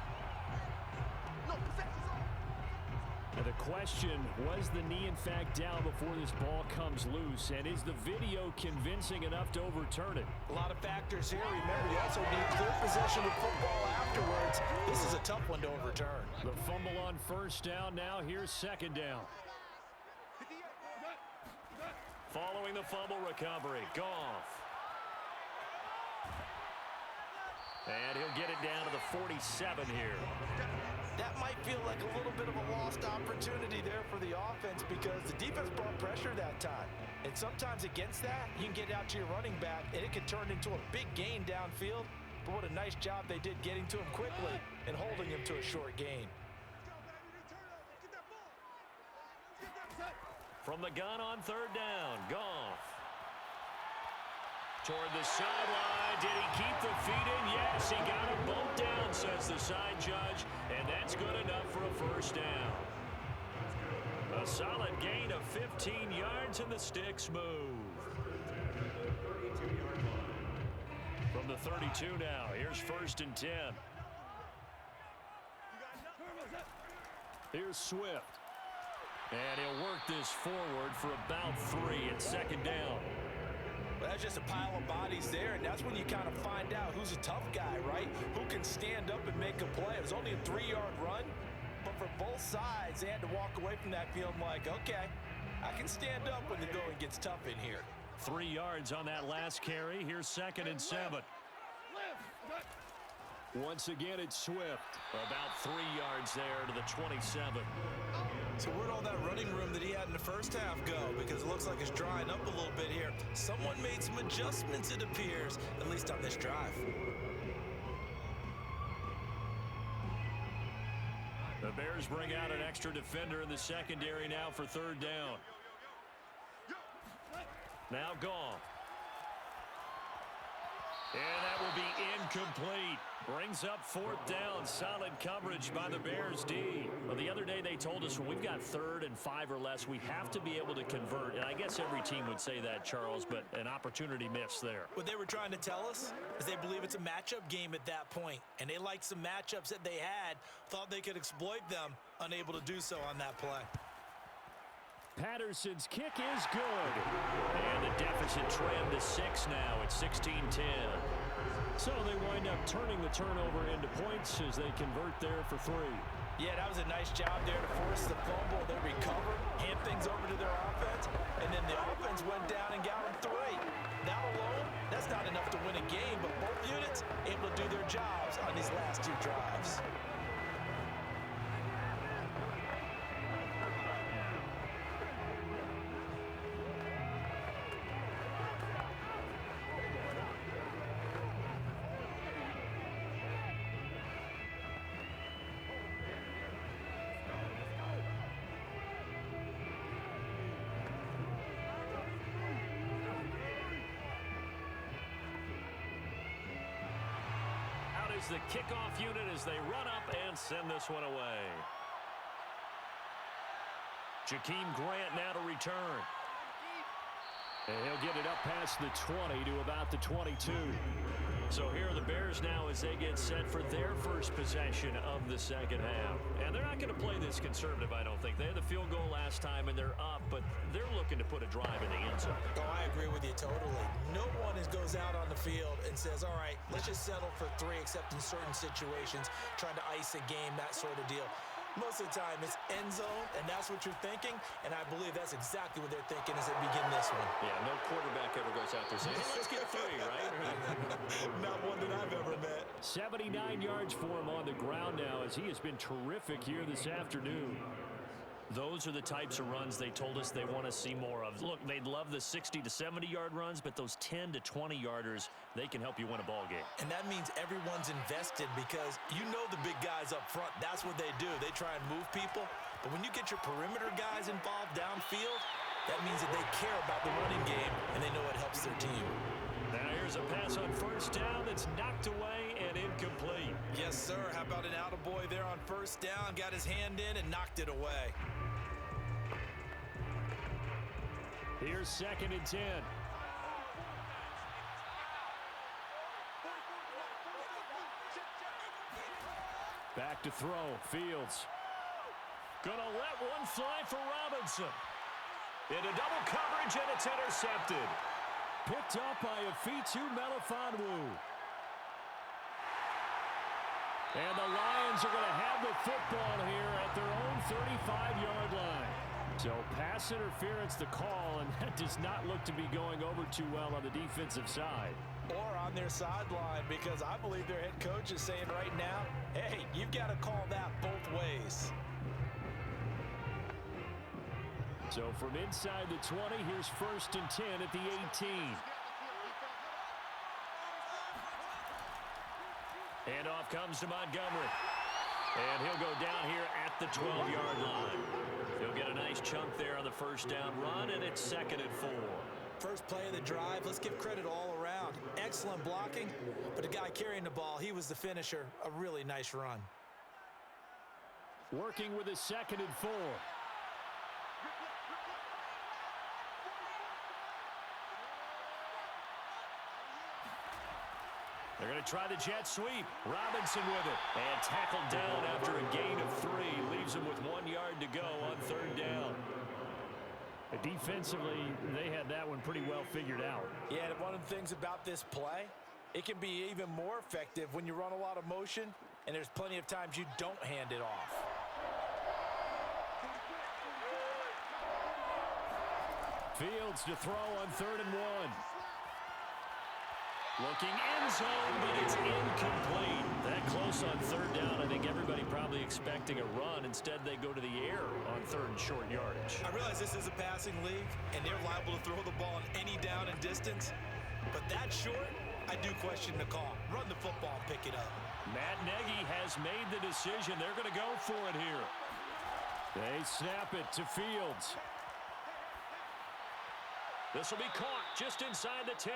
Now the question, was the knee in fact down before this ball comes loose? And is the video convincing enough to overturn it? A lot of factors here. Remember, you also need clear possession of football afterwards. This is a tough one to overturn. The fumble on first down. Now here's second down. Following the fumble recovery, Goff. And he'll get it down to the 47 here. That might feel like a little bit of a lost opportunity there for the offense because the defense brought pressure that time. And sometimes against that, you can get out to your running back, and it can turn into a big gain downfield. But what a nice job they did getting to him quickly and holding him to a short gain. From the gun on third down, Goff. Toward the sideline. Did he keep the feet in? Yes, he got him both down, says the side judge. And that's good enough for a first down. A solid gain of 15 yards, and the sticks move. From the 32 now, here's first and 10. Here's Swift. And he'll work this forward for about 3 at second down. Well, that's just a pile of bodies there, and that's when you kind of find out who's a tough guy, right? Who can stand up and make a play. It was only a 3-yard run, but for both sides, they had to walk away from that feeling like, okay, I can stand up when the going gets tough in here. 3 yards on that last carry. Here's second and 7. Once again, it's Swift. About 3 yards there to the 27. So where'd all that running room that he had in the first half go? Because it looks like it's drying up a little bit here. Someone made some adjustments, it appears, at least on this drive. The Bears bring out an extra defender in the secondary now for third down. Now Goff. And that will be incomplete. Brings up fourth down. Solid coverage by the Bears D. Well, the other day they told us when we've got 3rd and 5 or less, we have to be able to convert. And I guess every team would say that, Charles, but an opportunity missed there. What they were trying to tell us is they believe it's a matchup game at that point. And they liked some matchups that they had, thought they could exploit them, unable to do so on that play. Patterson's kick is good. And the deficit trimmed to 6 now at 16-10. So they wind up turning the turnover into points as they convert there for 3. Yeah, that was a nice job there to force the fumble. They recovered, hand things over to their offense, and then the offense went down and got them 3. That alone, that's not enough to win a game, but both units able to do their jobs on these last 2 drives. The kickoff unit as they run up and send this one away. Jakeem Grant now to return. And he'll get it up past the 20 to about the 22. So here are the Bears now as they get set for their first possession of the second half. And they're not going to play this conservative, I don't think. They had the field goal last time, and they're up, but they're looking to put a drive in the end zone. Oh, I agree with you totally. No one goes out on the field and says, all right, let's just settle for 3, except in certain situations, trying to ice a game, that sort of deal. Most of the time, it's end zone, and that's what you're thinking, and I believe that's exactly what they're thinking as they begin this one. Yeah, no quarterback ever goes out there saying, hey, let's get 3, right? Not one that I've ever met. 79 yards for him on the ground now as he has been terrific here this afternoon. Those are the types of runs they told us they want to see more of. Look, they'd love the 60 to 70-yard runs, but those 10 to 20-yarders, they can help you win a ball game. And that means everyone's invested because you know the big guys up front. That's what they do. They try and move people. But when you get your perimeter guys involved downfield, that means that they care about the running game, and they know it helps their team. Now here's a pass on first down that's knocked away and incomplete. Yes, sir. How about an attaboy there on first down? Got his hand in and knocked it away. Here's 2nd and 10. Back to throw. Fields. Gonna let one fly for Robinson. Into double coverage, and it's intercepted. Picked up by Afitu Melifonwu. And the Lions are going to have the football here at their own 35-yard line. So pass interference the call, and that does not look to be going over too well on the defensive side. Or on their sideline, because I believe their head coach is saying right now, hey, you've got to call that both ways. So from inside the 20, here's 1st and 10 at the 18. And off comes to Montgomery. And he'll go down here at the 12-yard line. He'll get a nice chunk there on the first down run, and it's 2nd and 4. First play of the drive, let's give credit all around. Excellent blocking, but the guy carrying the ball, he was the finisher. A really nice run. Working with a 2nd and 4. They're going to try the jet sweep. Robinson with it. And tackled down after a gain of 3. Leaves him with 1 yard to go on 3rd down. Defensively, they had that one pretty well figured out. Yeah, and one of the things about this play, it can be even more effective when you run a lot of motion, and there's plenty of times you don't hand it off. Fields to throw on 3rd and 1. Looking end zone, but it's incomplete. That close on 3rd down, I think everybody probably expecting a run. Instead, they go to the air on 3rd and short yardage. I realize this is a passing league, and they're liable to throw the ball on any down and distance. But that short, I do question the call. Run the football and pick it up. Matt Nagy has made the decision. They're going to go for it here. They snap it to Fields. This will be caught just inside the 10.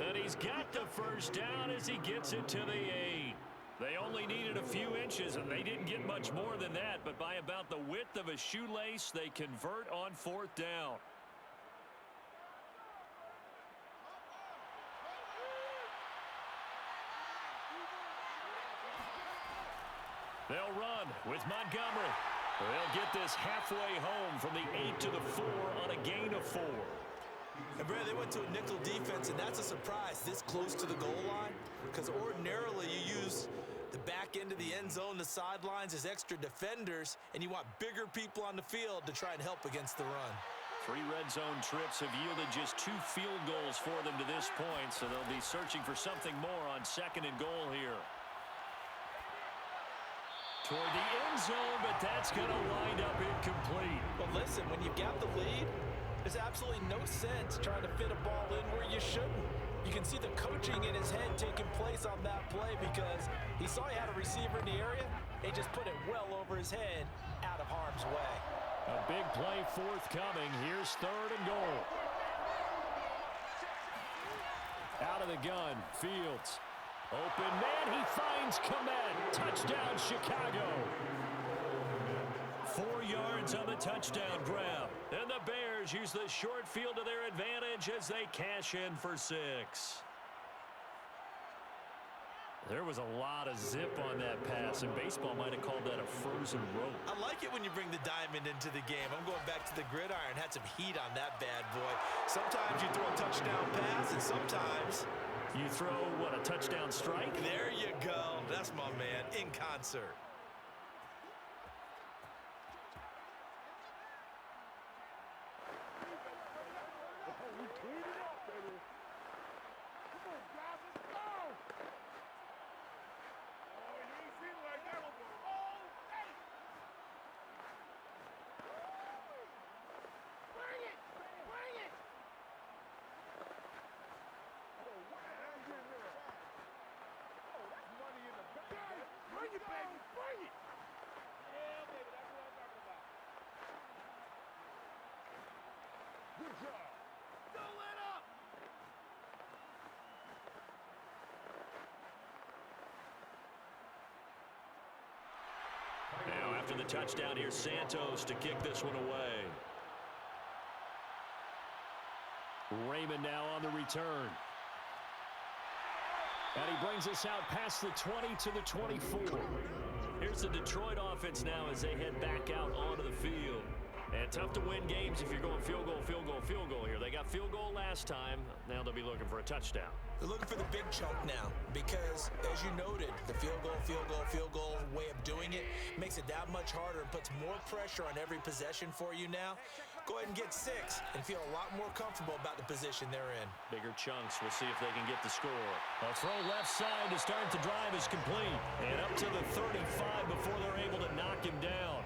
And he's got the first down as he gets it to the 8. They only needed a few inches, and they didn't get much more than that. But by about the width of a shoelace, they convert on 4th down. They'll run with Montgomery. They'll get this halfway home from the 8 to the 4 on a gain of 4. And Brad, they went to a nickel defense, and that's a surprise this close to the goal line, because ordinarily you use the back end of the end zone, the sidelines as extra defenders, and you want bigger people on the field to try and help against the run. 3 red zone trips have yielded just 2 field goals for them to this point, so they'll be searching for something more on 2nd and goal here. Toward the end zone, but that's going to wind up incomplete. Well, listen, when you've got the lead, there's absolutely no sense trying to fit a ball in where you shouldn't. You can see the coaching in his head taking place on that play because he saw he had a receiver in the area. He just put it well over his head out of harm's way. A big play forthcoming. Here's 3rd and goal. Out of the gun, Fields. Open man, he finds Komet. Touchdown, Chicago. 4 yards on the touchdown grab. And the Bears use the short field to their advantage as they cash in for 6. There was a lot of zip on that pass, and baseball might have called that a frozen rope. I like it when you bring the diamond into the game. I'm going back to the gridiron. Had some heat on that bad boy. Sometimes you throw a touchdown pass, and sometimes you throw, what, a touchdown strike? There you go. That's my man, in concert. Now after the touchdown, here's Santos to kick this one away. Raymond now on the return. And he brings us out past the 20 to the 24. Here's the Detroit offense now as they head back out onto the field. And tough to win games if you're going field goal, field goal, field goal here. They got field goal last time. Now they'll be looking for a touchdown. They're looking for the big chunk now because, as you noted, the field goal way of doing it makes it that much harder and puts more pressure on every possession for you now. Go ahead and get 6 and feel a lot more comfortable about the position they're in. Bigger chunks. We'll see if they can get the score. A throw left side to start the drive is complete. And up to the 35 before they're able to knock him down.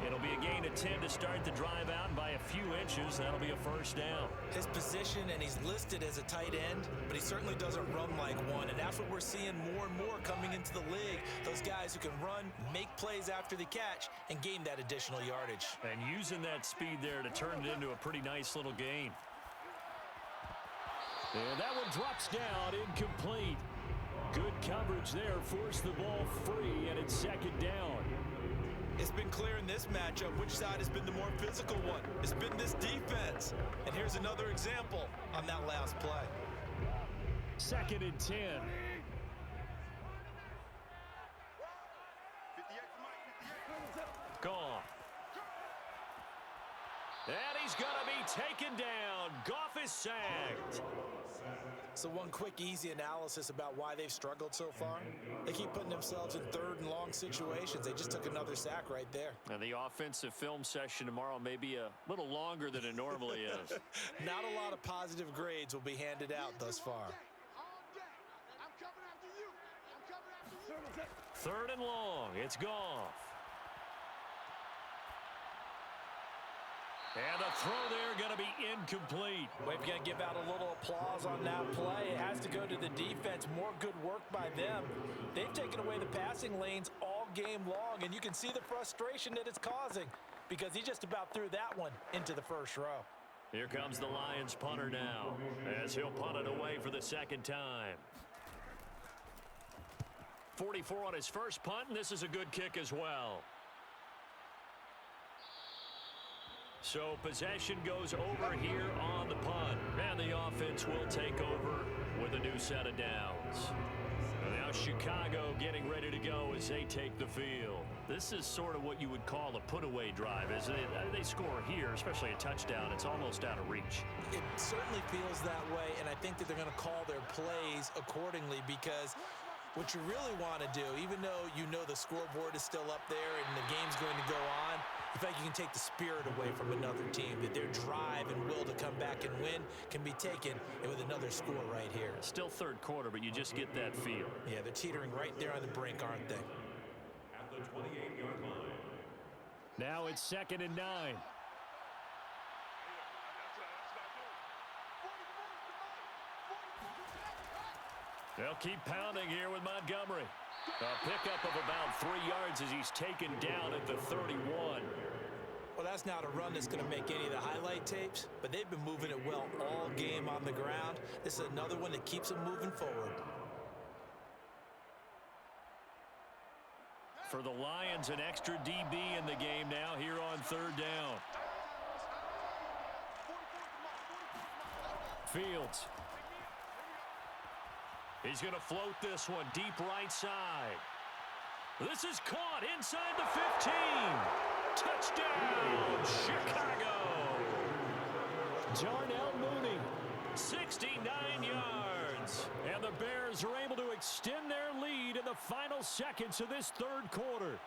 It'll be a gain of 10 to start the drive out, and by a few inches, that'll be a first down. His position, and he's listed as a tight end, but he certainly doesn't run like one, and that's what we're seeing more and more coming into the league. Those guys who can run, make plays after the catch, and gain that additional yardage. And using that speed there to turn it into a pretty nice little gain. And that one drops down, incomplete. Good coverage there, forced the ball free, and it's 2nd down. It's been clear in this matchup which side has been the more physical one. It's been this defense. And here's another example on that last play. 2nd and 10. Goff. And he's going to be taken down. Goff is sacked. So one quick, easy analysis about why they've struggled so far. They keep putting themselves in 3rd and long situations. They just took another sack right there. And the offensive film session tomorrow may be a little longer than it normally is. Not a lot of positive grades will be handed out thus far. 3rd and long. It's Goff. And the throw there going to be incomplete. We're going to give out a little applause on that play. It has to go to the defense. More good work by them. They've taken away the passing lanes all game long, and you can see the frustration that it's causing because he just about threw that one into the first row. Here comes the Lions punter now, as he'll punt it away for the second time. 44 on his first punt, and this is a good kick as well. So possession goes over here on the punt, and the offense will take over with a new set of downs. And now Chicago getting ready to go as they take the field. This is sort of what you would call a put-away drive, isn't it? They score here, especially a touchdown. It's almost out of reach. It certainly feels that way, and I think that they're going to call their plays accordingly, because what you really want to do, even though you know the scoreboard is still up there and the game's going to go on, in fact, you can take the spirit away from another team, that their drive and will to come back and win can be taken with another score right here. Still third quarter, but you just get that feel. Yeah, they're teetering right there on the brink, aren't they? At the 28-yard line. Now it's 2nd and 9. They'll keep pounding here with Montgomery. A pickup of about 3 yards as he's taken down at the 31. Well, that's not a run that's going to make any of the highlight tapes, but they've been moving it well all game on the ground. This is another one that keeps them moving forward. For the Lions, an extra DB in the game now here on 3rd down. Fields. He's going to float this one deep right side. This is caught inside the 15. Touchdown, Chicago. Darnell Mooney, 69 yards. And the Bears are able to extend their lead in the final seconds of this 3rd quarter.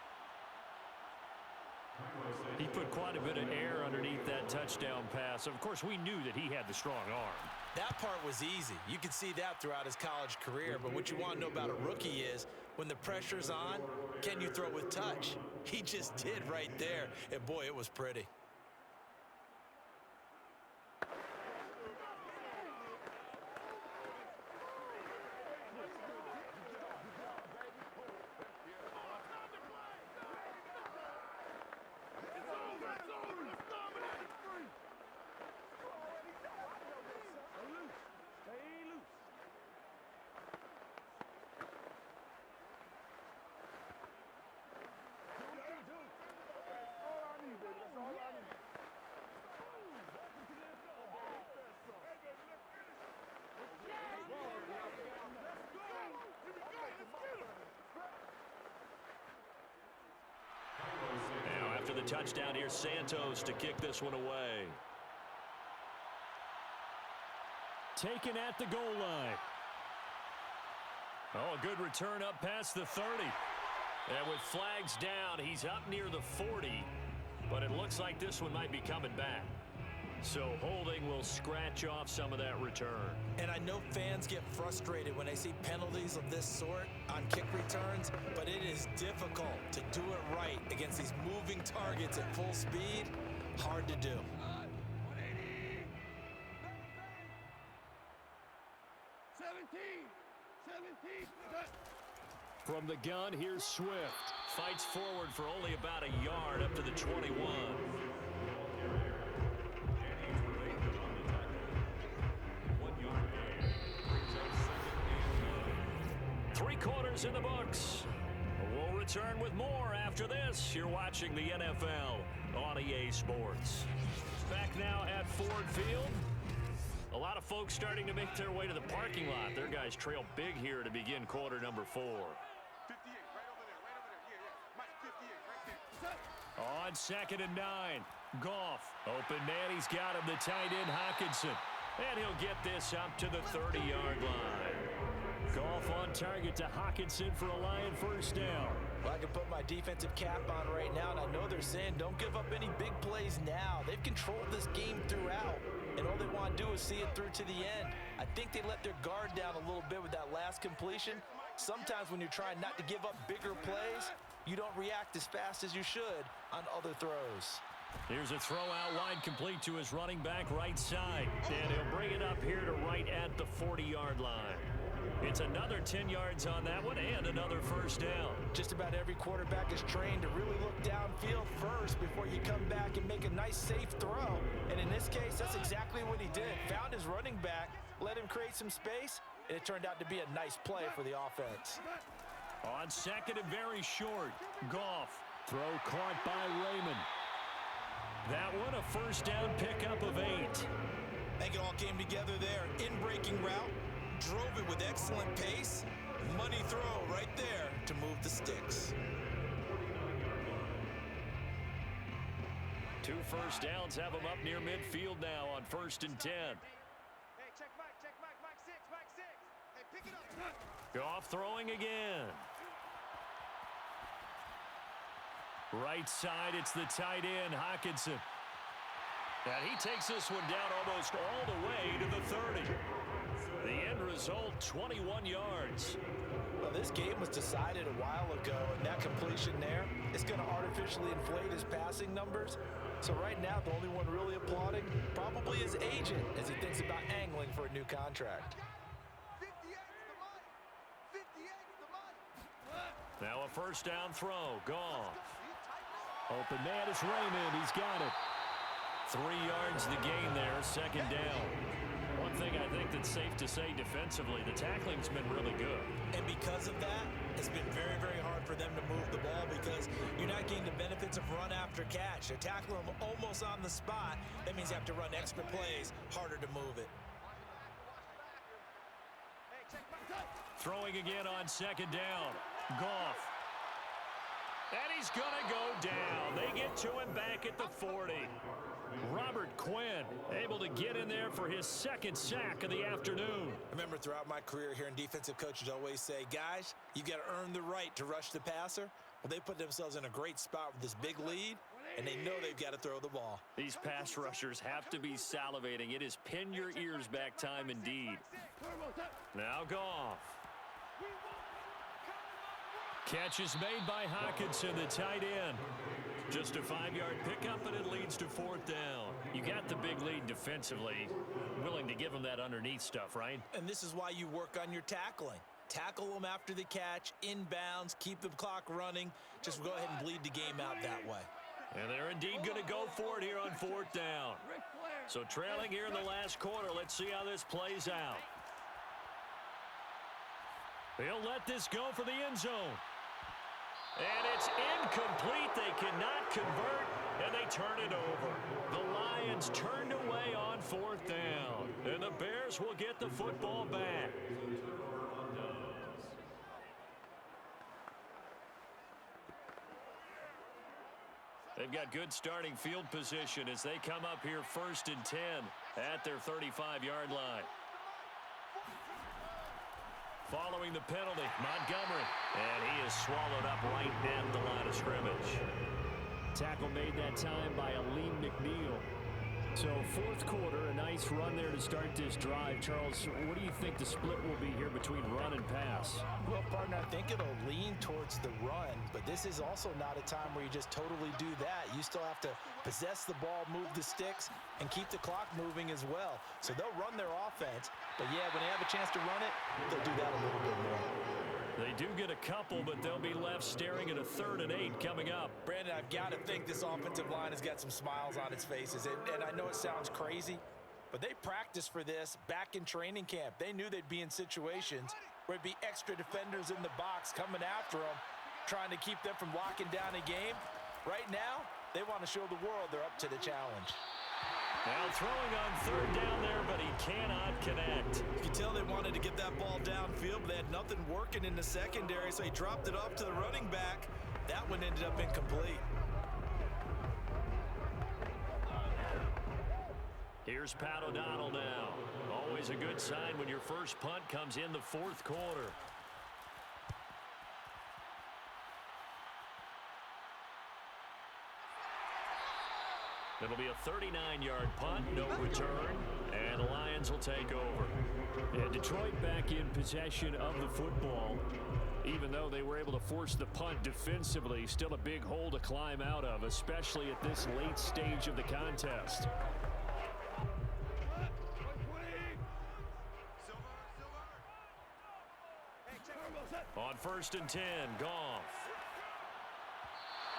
He put quite a bit of air underneath that touchdown pass. Of course, we knew that he had the strong arm. That part was easy. You could see that throughout his college career. But what you want to know about a rookie is when the pressure's on, can you throw with touch? He just did right there. And, boy, it was pretty. The touchdown here, Santos to kick this one away. Taken at the goal line. Oh, a good return up past the 30. And with flags down, he's up near the 40. But it looks like this one might be coming back. So holding will scratch off some of that return. And I know fans get frustrated when they see penalties of this sort on kick returns, but it is difficult to do it right against these moving targets at full speed. Hard to do. 17. From the gun, here's Swift. Fights forward for only about a yard up to the 21. 3 quarters in the books. We'll return with more after this. You're watching the NFL on EA Sports. Back now at Ford Field. A lot of folks starting to make their way to the parking lot. Their guys trail big here to begin quarter number 4. 58, right over there. Yeah. Mike, 58, right there. On 2nd and 9. Goff. Open man. He's got him. The tight end, Hockenson. And he'll get this up to the 30-yard line. Goff on target to Hockenson for a Lion first down. Well, I can put my defensive cap on right now, and I know they're saying don't give up any big plays now. They've controlled this game throughout, and all they want to do is see it through to the end. I think they let their guard down a little bit with that last completion. Sometimes when you're trying not to give up bigger plays, you don't react as fast as you should on other throws. Here's a throw out wide complete to his running back right side. And he'll bring it up here to right at the 40-yard line. It's another 10 yards on that one and another first down. Just about every quarterback is trained to really look downfield first before you come back and make a nice, safe throw. And in this case, that's exactly what he did. Found his running back, let him create some space, and it turned out to be a nice play for the offense. On second and very short, Goff. Throw caught by Raymond. That one a first down pickup of 8. I think it all came together there. In-breaking route, drove it with excellent pace. Money throw right there to move the sticks. 2 first downs have them up near midfield now on 1st and 10. Hey, check Mike 6, Mike 6. Hey, pick it up. Goff throwing again. Right side, it's the tight end, Hockenson. And he takes this one down almost all the way to the 30. The end result, 21 yards. Well, this game was decided a while ago, and that completion there is going to artificially inflate his passing numbers. So right now, the only one really applauding probably his agent as he thinks about angling for a new contract. 58's the money. 58's the money. Now a first down throw, Goff. Open man is Raymond, he's got it. 3 yards the gain there, second down. One thing I think that's safe to say defensively, the tackling's been really good. And because of that, it's been very, very hard for them to move the ball because you're not getting the benefits of run after catch. They're tackling them almost on the spot. That means you have to run extra plays, harder to move it. Throwing again on second down. Goff. And he's going to go down. They get to him back at the 40. Robert Quinn able to get in there for his second sack of the afternoon. Remember, throughout my career here in defensive coaches always say, guys, you got to earn the right to rush the passer. Well, they put themselves in a great spot with this big lead, and they know they've got to throw the ball. These pass rushers have to be salivating. It is pin your ears back time indeed. Now Goff. Catch is made by Hockenson, the tight end. Just a 5-yard pickup, and it leads to 4th down. You got the big lead defensively. Willing to give them that underneath stuff, right? And this is why you work on your tackling. Tackle them after the catch, inbounds, keep the clock running. Just go ahead and bleed the game out that way. And they're indeed going to go for it here on 4th down. So trailing here in the last quarter, let's see how this plays out. They'll let this go for the end zone. And it's incomplete. They cannot convert, and they turn it over. The Lions turned away on 4th down, and the Bears will get the football back. They've got good starting field position as they come up here 1st and 10 at their 35-yard line. Following the penalty, Montgomery. And he is swallowed up right at the line of scrimmage. Tackle made that time by Aleem McNeil. So 4th quarter, a nice run there to start this drive. Charles, what do you think the split will be here between run and pass? Well, partner, I think it'll lean towards the run, but this is also not a time where you just totally do that. You still have to possess the ball, move the sticks, and keep the clock moving as well. So they'll run their offense, but yeah, when they have a chance to run it, they'll do that a little bit more. They do get a couple, but they'll be left staring at a 3rd and 8 coming up. Brandon, I've got to think this offensive line has got some smiles on its faces. And I know it sounds crazy, but they practiced for this back in training camp. They knew they'd be in situations where it'd be extra defenders in the box coming after them, trying to keep them from locking down a game. Right now, they want to show the world they're up to the challenge. Now throwing on 3rd down there, but he cannot connect. You can tell they wanted to get that ball downfield, but they had nothing working in the secondary, so he dropped it off to the running back. That one ended up incomplete. Here's Pat O'Donnell now. Always a good sign when your first punt comes in the 4th quarter. It'll be a 39-yard punt, no return, and the Lions will take over. And Detroit back in possession of the football. Even though they were able to force the punt defensively, still a big hole to climb out of, especially at this late stage of the contest. On 1st and 10, Goff.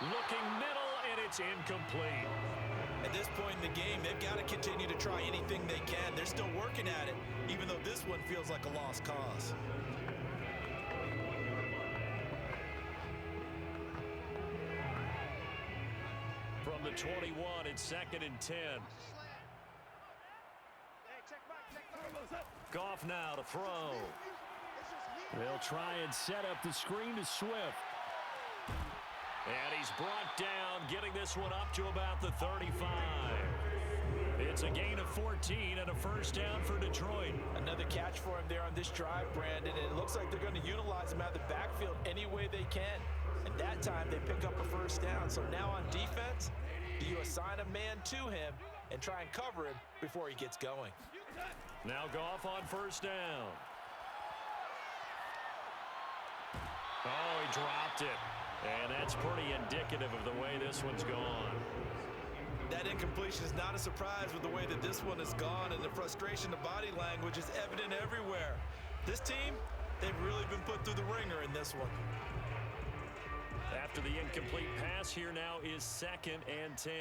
Looking middle, and it's incomplete. At this point in the game, they've got to continue to try anything they can. They're still working at it, even though this one feels like a lost cause. From the 21, it's 2nd and 10. Goff now to throw. They'll try and set up the screen to Swift. And he's brought down, getting this one up to about the 35. It's a gain of 14 and a first down for Detroit. Another catch for him there on this drive, Brandon, and it looks like they're going to utilize him out of the backfield any way they can. And that time, they pick up a first down. So now on defense, do you assign a man to him and try and cover him before he gets going? Now Goff on first down. Oh, he dropped it. And that's pretty indicative of the way this one's gone. That incompletion is not a surprise with the way that this one has gone, and the frustration of body language is evident everywhere. This team, they've really been put through the ringer in this one. After the incomplete pass, here now is 2nd and 10.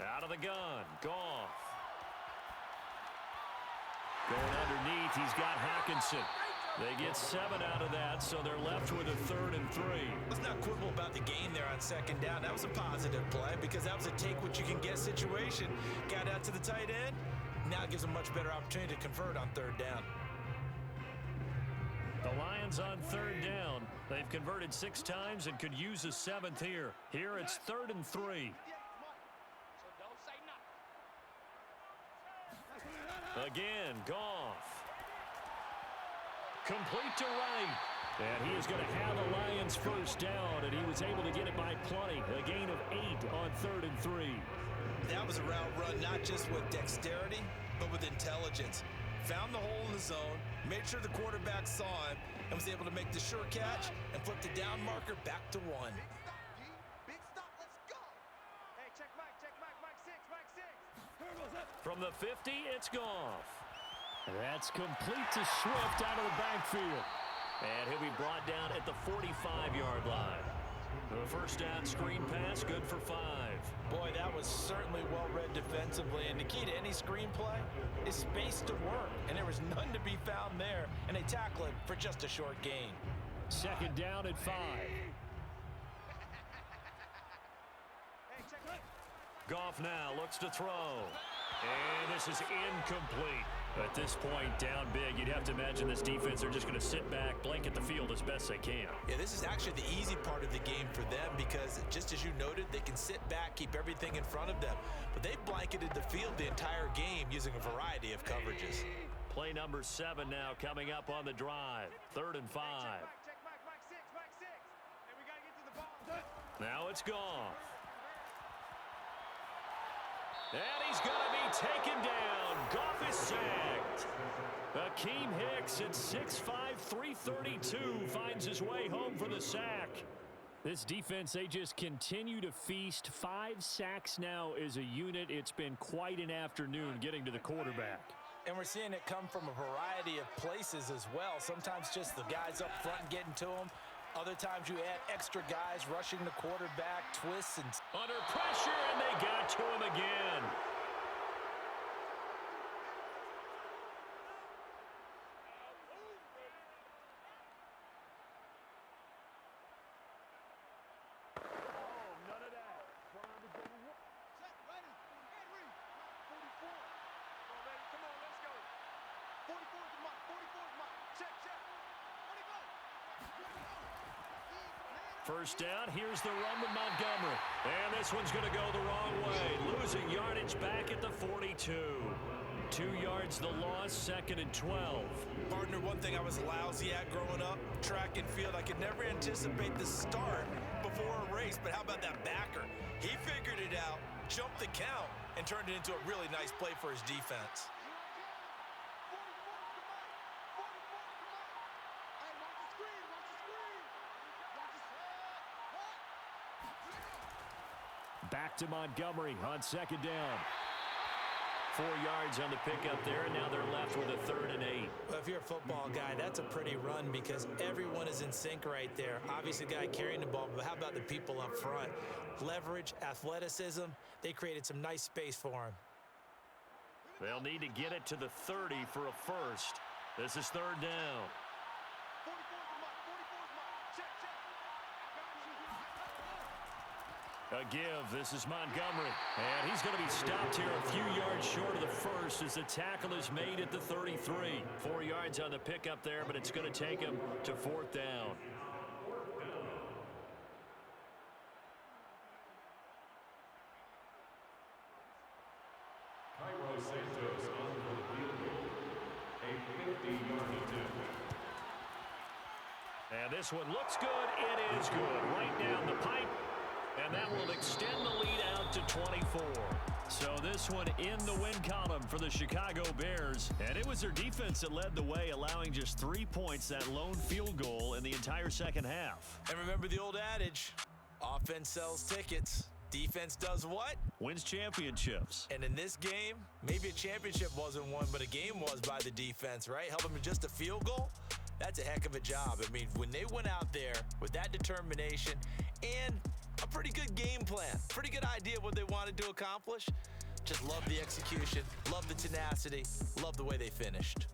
Out of the gun, Goff. Going underneath, he's got Hawkinson. They get 7 out of that, so they're left with a 3rd and 3. Let's not quibble about the gain there on 2nd down. That was a positive play because that was a take-what-you-can-get situation. Got out to the tight end. Now it gives them much better opportunity to convert on 3rd down. The Lions on 3rd down. They've converted 6 times and could use a 7th here. Here it's 3rd and 3. Again, Goff. Complete to right. And he is going to have the Lions first down, and he was able to get it by plenty. A gain of 8 on 3rd and 3. That was a route run not just with dexterity, but with intelligence. Found the hole in the zone, made sure the quarterback saw him, and was able to make the sure catch and flip the down marker back to 1. Big stop, let's go. Hey, check Mike 6. From the 50, it's Goff. That's complete to Swift out of the backfield. And he'll be brought down at the 45-yard line. The first down screen pass, good for 5. Boy, that was certainly well-read defensively, and the key to any screen play is space to work, and there was none to be found there, and they tackle it for just a short gain. 2nd down at 5. Goff now looks to throw. And this is incomplete. At this point, down big, you'd have to imagine this defense are just going to sit back, blanket the field as best they can. Yeah, this is actually the easy part of the game for them because, just as you noted, they can sit back, keep everything in front of them. But they've blanketed the field the entire game using a variety of coverages. Play number 7 now coming up on the drive. 3rd and 5. Now it's Goff. And he's going to be taken down. Goff is sacked. Akeem Hicks at 6'5", 332 finds his way home for the sack. This defense, they just continue to feast. 5 sacks now as a unit. It's been quite an afternoon getting to the quarterback. And we're seeing it come from a variety of places as well. Sometimes just the guys up front getting to him. Other times you add extra guys rushing the quarterback, twists, and under pressure, and they got to him again. First down, here's the run to Montgomery. And this one's going to go the wrong way. Losing yardage back at the 42. 2 yards the loss, 2nd and 12. Partner, one thing I was lousy at growing up, track and field. I could never anticipate the start before a race, but how about that backer? He figured it out, jumped the count, and turned it into a really nice play for his defense. Back to Montgomery on 2nd down. 4 yards on the pickup there, and now they're left with a 3rd and 8. Well, if you're a football guy, that's a pretty run because everyone is in sync right there. Obviously, the guy carrying the ball, but how about the people up front? Leverage, athleticism, they created some nice space for him. They'll need to get it to the 30 for a first. This is 3rd down. 44 is the mark. 44 is mark. Check, check. A give. This is Montgomery. And he's going to be stopped here a few yards short of the first as the tackle is made at the 33. 4 yards on the pickup there, but it's going to take him to 4th down. Santos on for the field goal. A 50-yard attempt. And this one looks good. It is good. Right down the pipe. And that will extend the lead out to 24. So this one in the win column for the Chicago Bears. And it was their defense that led the way, allowing just 3 points, that lone field goal in the entire second half. And remember the old adage, offense sells tickets. Defense does what? Wins championships. And in this game, maybe a championship wasn't won, but a game was by the defense, right? Held them to just a field goal. That's a heck of a job. I mean, when they went out there with that determination and a pretty good game plan, pretty good idea what they wanted to accomplish, just love the execution, love the tenacity, love the way they finished.